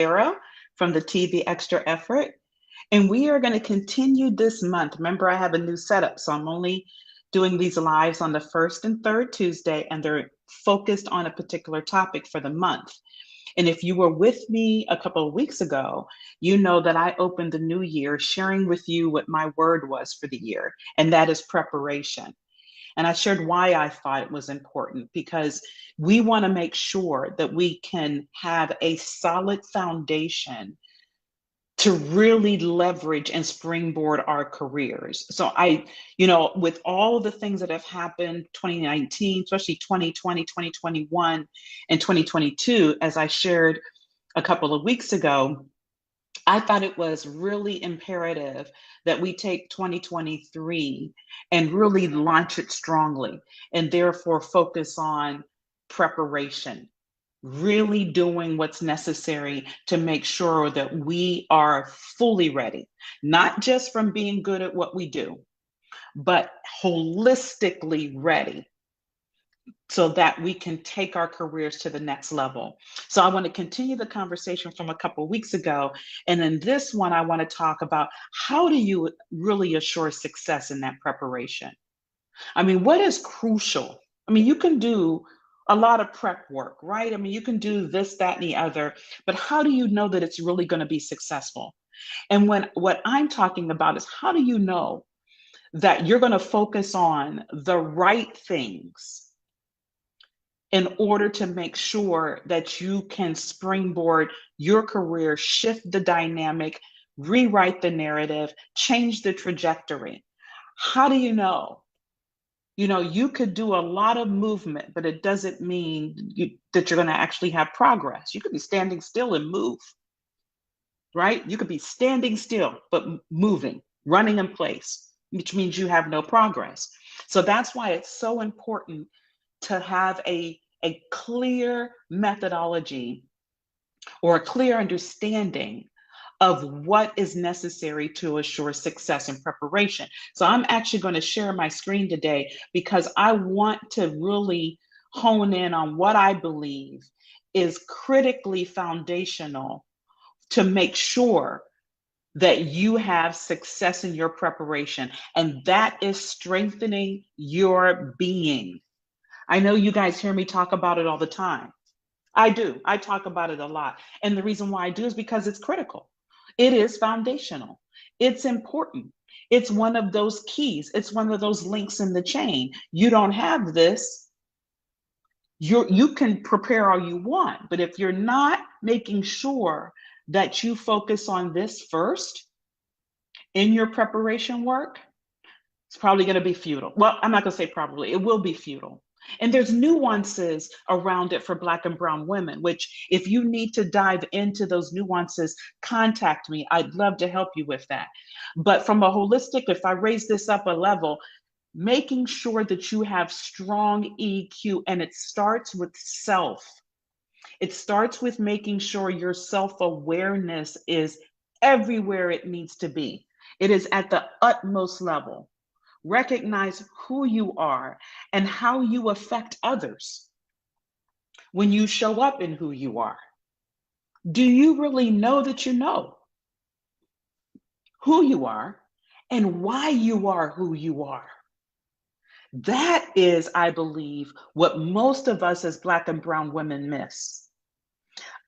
Sarah from the T, the Extra Effort. And we are going to continue this month. Remember, I have a new setup, so I'm only doing these lives on the first and third Tuesday, and they're focused on a particular topic for the month. And if you were with me a couple of weeks ago, you know that I opened the new year sharing with you what my word was for the year, and that is preparation. And I shared why I thought it was important because we want to make sure that we can have a solid foundation to really leverage and springboard our careers. So with all of the things that have happened 2019, especially 2020, 2021, and 2022, as I shared a couple of weeks ago, I thought it was really imperative that we take 2023 and really launch it strongly and therefore focus on preparation, really doing what's necessary to make sure that we are fully ready, not just from being good at what we do, but holistically ready so that we can take our careers to the next level. So I want to continue the conversation from a couple of weeks ago. And in this one, I want to talk about how do you really assure success in that preparation? I mean, what is crucial? I mean, you can do a lot of prep work, right? I mean, you can do this, that, and the other, but how do you know that it's really going to be successful? And what I'm talking about is how do you know that you're going to focus on the right things in order to make sure that you can springboard your career, shift the dynamic, rewrite the narrative, change the trajectory? How do you know? You know, you could do a lot of movement, but it doesn't mean that you're going to actually have progress. You could be standing still and move, right? You could be standing still, but moving, running in place, which means you have no progress. So that's why it's so important to have a clear methodology or a clear understanding of what is necessary to assure success and preparation. So I'm actually going to share my screen today because I want to really hone in on what I believe is critically foundational to make sure that you have success in your preparation. And that is strengthening your being. I know you guys hear me talk about it all the time. I do. I talk about it a lot. And the reason why I do is because it's critical. It is foundational. It's important. It's one of those keys. It's one of those links in the chain. You don't have this, you can prepare all you want, but if you're not making sure that you focus on this first in your preparation work, it's probably going to be futile. Well, I'm not going to say probably, it will be futile. And there's nuances around it for Black and Brown women, which if you need to dive into those nuances, contact me. I'd love to help you with that. But from a holistic, if I raise this up a level, making sure that you have strong EQ, and it starts with self. It starts with making sure your self-awareness is everywhere it needs to be. It is at the utmost level. Recognize who you are and how you affect others when you show up in who you are. Do you really know that you know who you are and why you are who you are? That is, I believe, what most of us as Black and Brown women miss.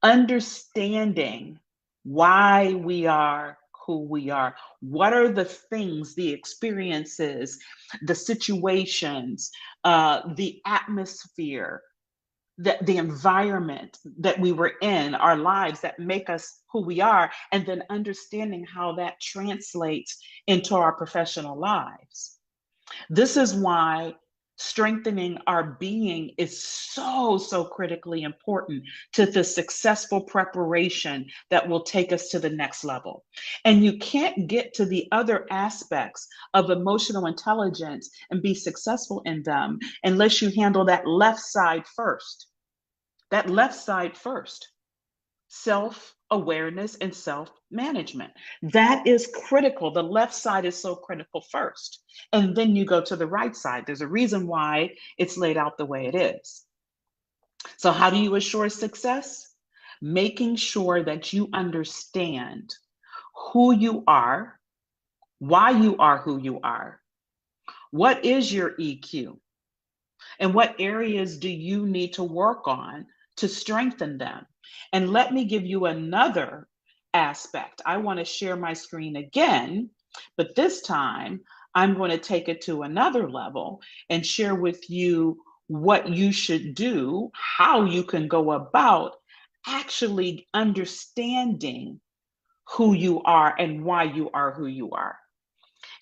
Understanding why we are who we are. What are the things, the experiences, the situations, the atmosphere, the environment that we were in, our lives that make us who we are, and then understanding how that translates into our professional lives. This is why strengthening our being is so critically important to the successful preparation that will take us to the next level. And you can't get to the other aspects of emotional intelligence and be successful in them unless you handle that left side first. That left side first. Self-awareness and self-management. That is critical. The left side is so critical first. And then you go to the right side. There's a reason why it's laid out the way it is. So how do you assure success? making sure that you understand who you are, why you are who you are, what is your EQ, and what areas do you need to work on to strengthen them. And let me give you another aspect. I want to share my screen again, but this time I'm going to take it to another level and share with you what you should do, how you can go about actually understanding who you are and why you are who you are.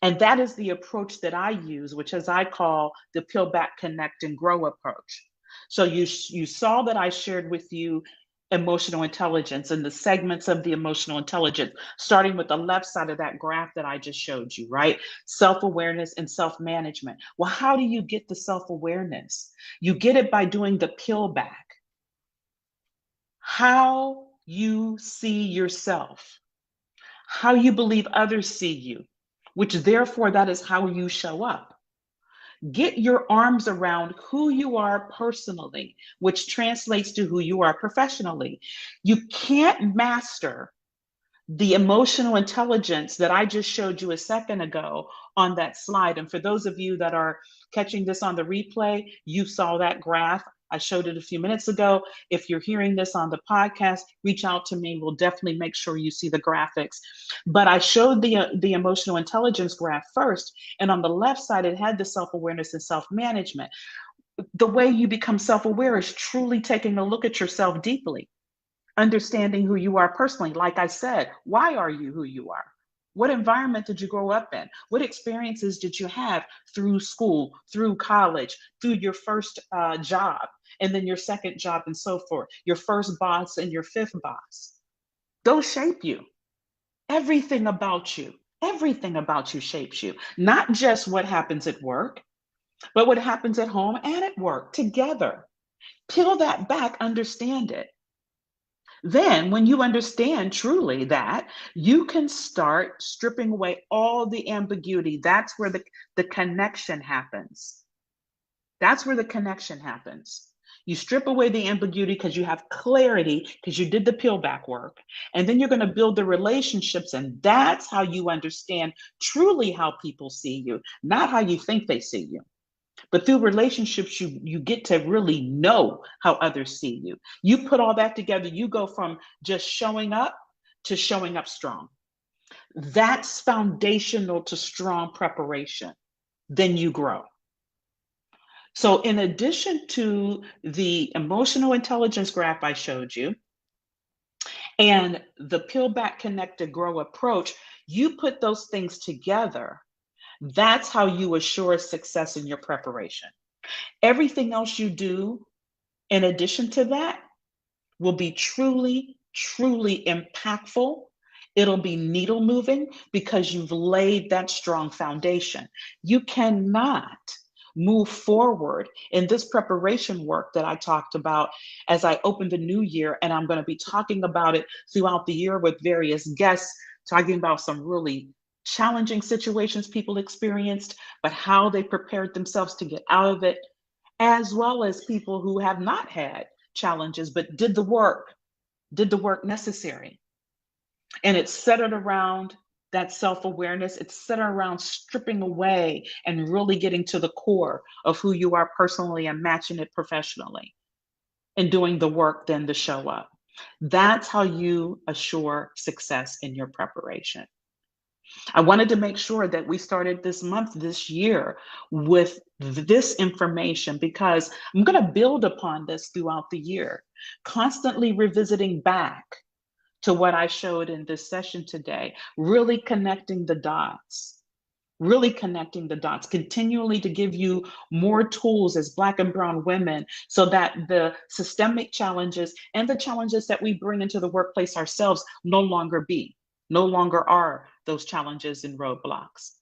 And that is the approach that I use, which is I call the peel back, connect, and grow approach. So you saw that I shared with you emotional intelligence and the segments of the emotional intelligence, starting with the left side of that graph that I just showed you, right? Self-awareness and self-management. Well, how do you get the self-awareness? You get it by doing the peel back. How you see yourself, how you believe others see you, which therefore that is how you show up. Get your arms around who you are personally, which translates to who you are professionally. You can't master the emotional intelligence that I just showed you a second ago on that slide. And for those of you that are catching this on the replay, you saw that graph. I showed it a few minutes ago. If you're hearing this on the podcast, reach out to me. We'll definitely make sure you see the graphics. But I showed the emotional intelligence graph first. And on the left side, it had the self-awareness and self-management. The way you become self-aware is truly taking a look at yourself deeply, understanding who you are personally. Like I said, why are you who you are? What environment did you grow up in? What experiences did you have through school, through college, through your first job, and then your second job, and so forth, your first boss and your fifth boss? Those shape you. Everything about you shapes you. Not just what happens at work, but what happens at home and at work together. Peel that back, understand it. Then, when you understand truly that, you can start stripping away all the ambiguity. That's where the connection happens. That's where the connection happens. You strip away the ambiguity because you have clarity, because you did the peel back work. And then you're going to build the relationships. And that's how you understand truly how people see you, not how you think they see you. But through relationships, you get to really know how others see you. You put all that together, you go from just showing up to showing up strong. That's foundational to strong preparation. Then you grow. So in addition to the emotional intelligence graph I showed you and the peel back, connect, to grow approach, you put those things together. That's how you assure success in your preparation. Everything else you do in addition to that will be truly, truly impactful. It'll be needle moving because you've laid that strong foundation. You cannot move forward in this preparation work that I talked about as I open the new year. And I'm going to be talking about it throughout the year with various guests, talking about some really challenging situations people experienced, but how they prepared themselves to get out of it, as well as people who have not had challenges, but did the work necessary. And it's centered around that self-awareness. It's centered around stripping away and really getting to the core of who you are personally and matching it professionally and doing the work then to show up. That's how you assure success in your preparation. I wanted to make sure that we started this month, this year, with this information because I'm going to build upon this throughout the year, constantly revisiting back to what I showed in this session today, really connecting the dots. Continually to give you more tools as Black and Brown women so that the systemic challenges and the challenges that we bring into the workplace ourselves no longer are those challenges and roadblocks.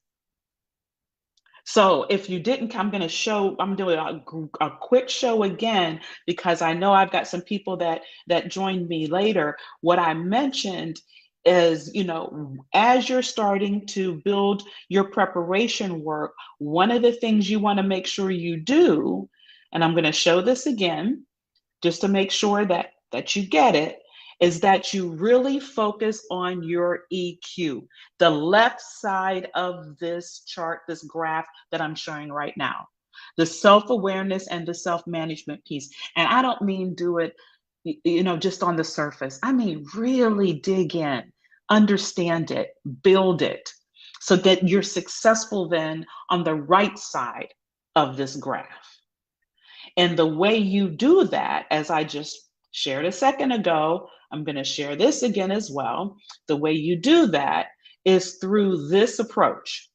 So if you didn't, I'm doing a quick show again, because I know I've got some people that joined me later. What I mentioned is, as you're starting to build your preparation work, one of the things you want to make sure you do, and I'm going to show this again, just to make sure that you get it, is that you really focus on your EQ, the left side of this chart, this graph that I'm showing right now, the self-awareness and the self-management piece. And I don't mean do it, just on the surface. I mean, really dig in, understand it, build it, so that you're successful then on the right side of this graph. And the way you do that, as I just shared a second ago, I'm going to share this again as well. The way you do that is through this approach,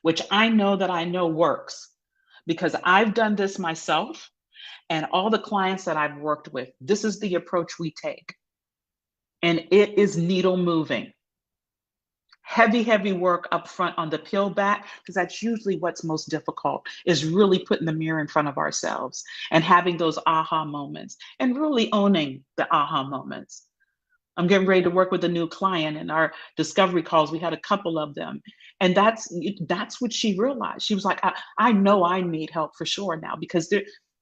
which I know works because I've done this myself and all the clients that I've worked with. This is the approach we take. And it is needle moving. Heavy work up front on the peel back, because that's usually what's most difficult, is really putting the mirror in front of ourselves and having those aha moments and really owning the aha moments. I'm getting ready to work with a new client, and our discovery calls, we had a couple of them. And that's what she realized. She was like, I know I need help for sure now, because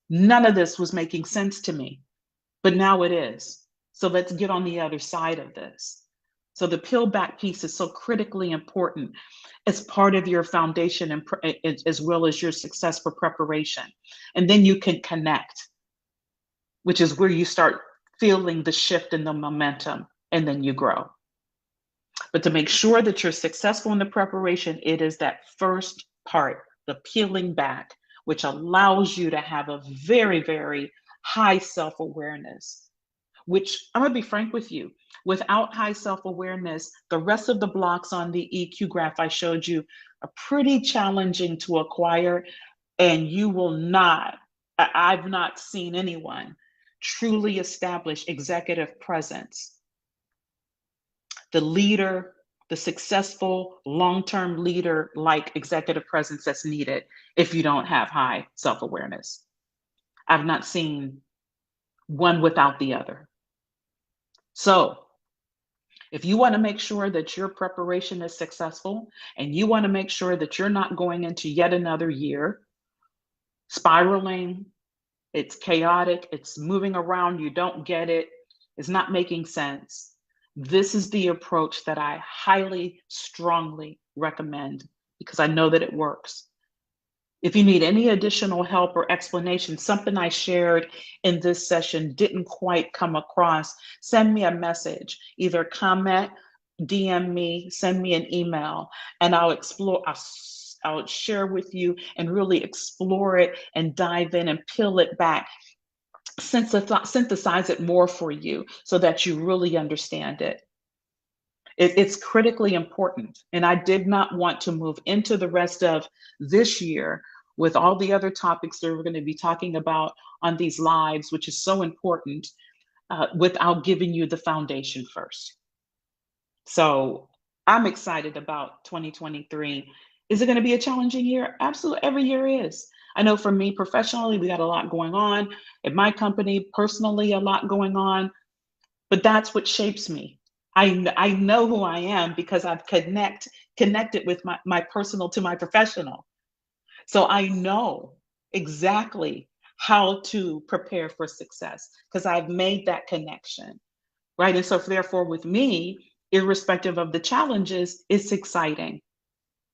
none of this was making sense to me, but now it is. So let's get on the other side of this. So the peel back piece is so critically important as part of your foundation and as well as your success for preparation. And then you can connect, which is where you start feeling the shift in the momentum, and then you grow. But to make sure that you're successful in the preparation, it is that first part, the peeling back, which allows you to have a very high self-awareness, which I'm going to be frank with you, without high self-awareness, the rest of the blocks on the EQ graph I showed you are pretty challenging to acquire, and you will not, I've not seen anyone truly establish executive presence, the leader, the successful long-term leader like executive presence that's needed if you don't have high self-awareness. I've not seen one without the other. So if you want to make sure that your preparation is successful, and you want to make sure that you're not going into yet another year spiraling, it's chaotic, it's moving around, you don't get it, it's not making sense, this is the approach that I highly, strongly recommend, because I know that it works. If you need any additional help or explanation, something I shared in this session didn't quite come across, send me a message, either comment, DM me, send me an email, and I'll explore, I'll share with you and really explore it and dive in and peel it back, synthesize it more for you so that you really understand it. It's critically important. And I did not want to move into the rest of this year with all the other topics that we're going to be talking about on these lives, which is so important, without giving you the foundation first. So I'm excited about 2023. Is it going to be a challenging year? Absolutely. Every year is. I know for me professionally, we got a lot going on. At my company, personally, a lot going on. But that's what shapes me. I know who I am because I've connected with my personal to my professional. So I know exactly how to prepare for success because I've made that connection, right? And so therefore with me, irrespective of the challenges, it's exciting.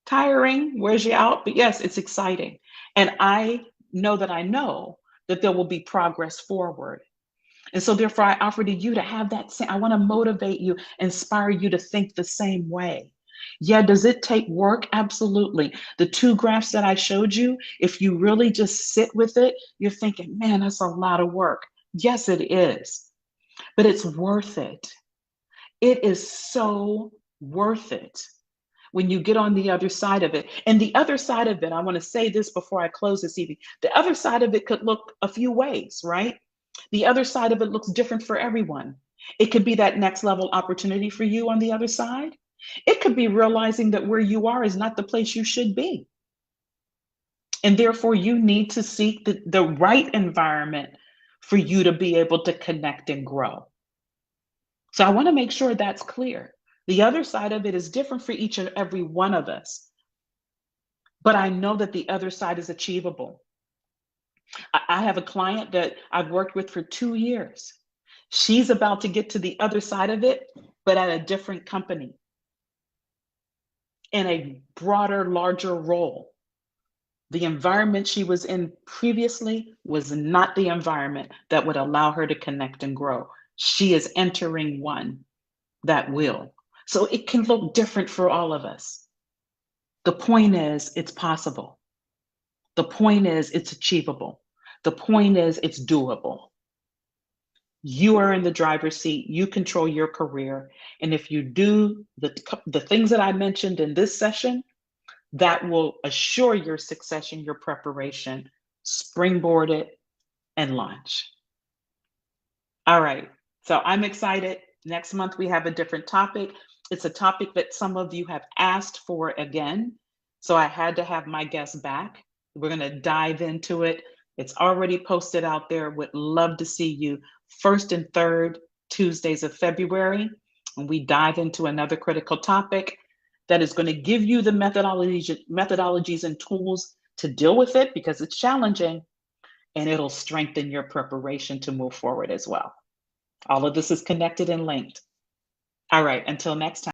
Tiring, wears you out, but yes, it's exciting. And I know that there will be progress forward. And so therefore I offer to you to have that same, I want to motivate you, inspire you to think the same way. Yeah, does it take work? Absolutely. The two graphs that I showed you, if you really just sit with it, you're thinking, man, that's a lot of work. Yes, it is, but it's worth it. It is so worth it when you get on the other side of it. And the other side of it, I want to say this before I close this evening, the other side of it could look a few ways, right? The other side of it looks different for everyone. It could be that next level opportunity for you on the other side. It could be realizing that where you are is not the place you should be. And therefore, you need to seek the right environment for you to be able to connect and grow. So I want to make sure that's clear. The other side of it is different for each and every one of us. But I know that the other side is achievable. I have a client that I've worked with for 2 years. She's about to get to the other side of it, but at a different company, in a broader, larger role. The environment she was in previously was not the environment that would allow her to connect and grow. She is entering one that will. So it can look different for all of us. The point is, it's possible. The point is, it's achievable. The point is, it's doable. You are in the driver's seat. You control your career. And if you do the things that I mentioned in this session, that will assure your success in your preparation, springboard it, and launch. All right. So I'm excited. Next month, we have a different topic. It's a topic that some of you have asked for again. So I had to have my guest back. We're going to dive into it. It's already posted out there. Would love to see you first and third Tuesdays of February. And we dive into another critical topic that is going to give you the methodologies and tools to deal with it, because it's challenging, and it'll strengthen your preparation to move forward as well. All of this is connected and linked. All right, until next time.